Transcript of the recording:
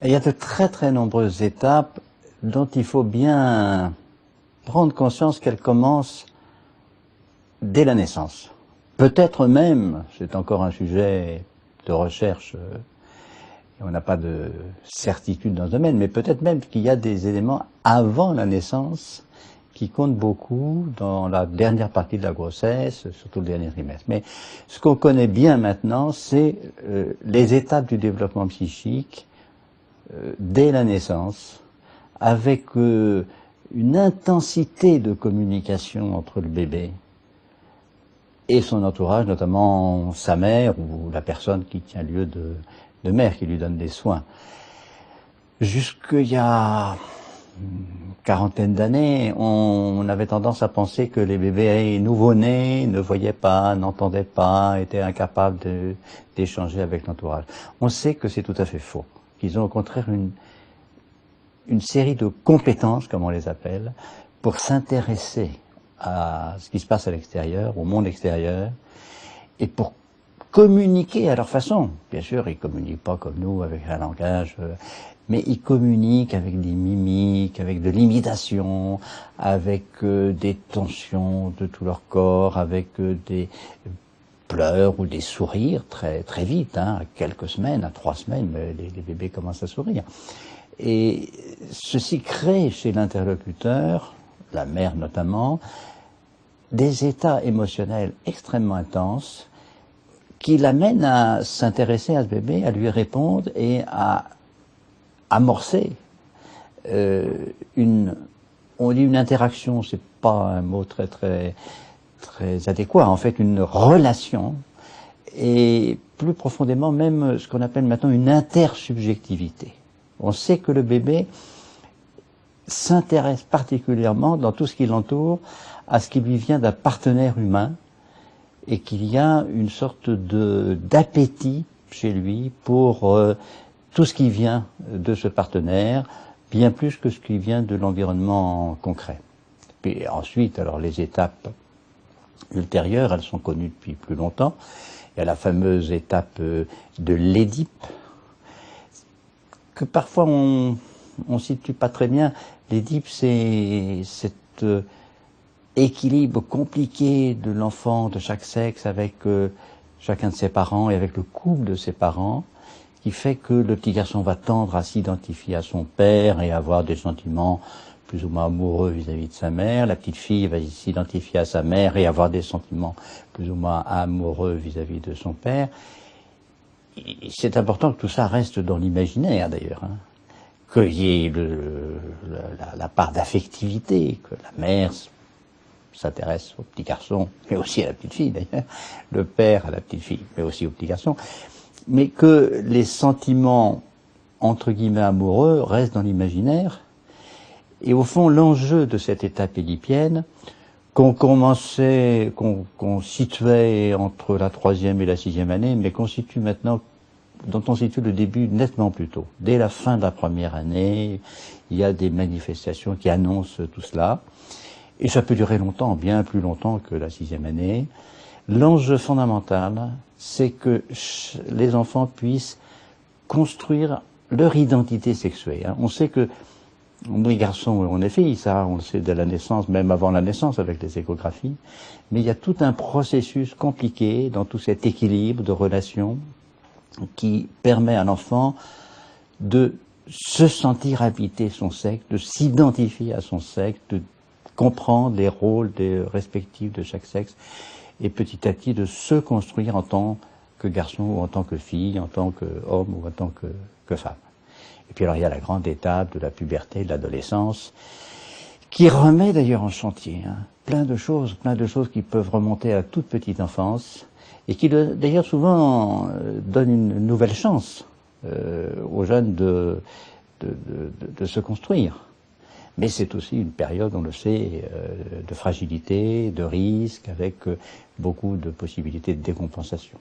Il y a de très très nombreuses étapes dont il faut bien prendre conscience qu'elles commencent dès la naissance. Peut-être même, c'est encore un sujet de recherche, et on n'a pas de certitude dans ce domaine, mais peut-être même qu'il y a des éléments avant la naissance qui comptent beaucoup dans la dernière partie de la grossesse, surtout le dernier trimestre. Mais ce qu'on connaît bien maintenant, c'est les étapes du développement psychique dès la naissance, avec une intensité de communication entre le bébé et son entourage, notamment sa mère ou la personne qui tient lieu de mère, qui lui donne des soins. Jusqu'il y a une quarantaine d'années, on avait tendance à penser que les bébés nouveau-nés ne voyaient pas, n'entendaient pas, étaient incapables d'échanger avec l'entourage. On sait que c'est tout à fait faux. Qu'ils ont au contraire une série de compétences, comme on les appelle, pour s'intéresser à ce qui se passe à l'extérieur, au monde extérieur, et pour communiquer à leur façon. Bien sûr, ils communiquent pas comme nous, avec un langage, mais ils communiquent avec des mimiques, avec de l'imitation, avec des tensions de tout leur corps, avec des pleurs ou des sourires très très vite, à quelques semaines, à 3 semaines, les bébés commencent à sourire. Et ceci crée chez l'interlocuteur, la mère notamment, des états émotionnels extrêmement intenses qui l'amènent à s'intéresser à ce bébé, à lui répondre et à amorcer on dit une interaction, c'est pas un mot très adéquat, en fait une relation, et plus profondément même ce qu'on appelle maintenant une intersubjectivité. On sait que le bébé s'intéresse particulièrement dans tout ce qui l'entoure à ce qui lui vient d'un partenaire humain, et qu'il y a une sorte d'appétit chez lui pour tout ce qui vient de ce partenaire, bien plus que ce qui vient de l'environnement concret. Puis ensuite, alors les étapes ultérieures, elles sont connues depuis plus longtemps. Il y a la fameuse étape de l'Édipe, que parfois on situe pas très bien. L'Édipe, c'est cet équilibre compliqué de l'enfant de chaque sexe avec chacun de ses parents et avec le couple de ses parents, qui fait que le petit garçon va tendre à s'identifier à son père et avoir des sentiments plus ou moins amoureux vis-à-vis de sa mère. La petite fille va s'identifier à sa mère et avoir des sentiments plus ou moins amoureux vis-à-vis de son père. C'est important que tout ça reste dans l'imaginaire d'ailleurs, qu'il y ait la part d'affectivité, que la mère s'intéresse au petit garçon, mais aussi à la petite fille d'ailleurs, le père à la petite fille, mais aussi au petit garçon, mais que les sentiments entre guillemets amoureux restent dans l'imaginaire. Et au fond, l'enjeu de cette étape édipienne, qu'on situait entre la 3e et la 6e année, mais qu'on situe maintenant, dont on situe le début nettement plus tôt. Dès la fin de la 1re année, il y a des manifestations qui annoncent tout cela. Et ça peut durer longtemps, bien plus longtemps que la 6e année. L'enjeu fondamental, c'est que les enfants puissent construire leur identité sexuée. On sait que on est garçon ou on est fille, ça on le sait dès la naissance, même avant la naissance avec les échographies. Mais il y a tout un processus compliqué dans tout cet équilibre de relations qui permet à l'enfant de se sentir habiter son sexe, de s'identifier à son sexe, de comprendre les rôles respectifs de chaque sexe, et petit à petit de se construire en tant que garçon ou en tant que fille, en tant qu'homme ou en tant que femme. Et puis alors il y a la grande étape de la puberté, de l'adolescence, qui remet d'ailleurs en chantier plein de choses qui peuvent remonter à la toute petite enfance, et qui d'ailleurs souvent donnent une nouvelle chance aux jeunes de se construire. Mais c'est aussi une période, on le sait, de fragilité, de risque, avec beaucoup de possibilités de décompensation.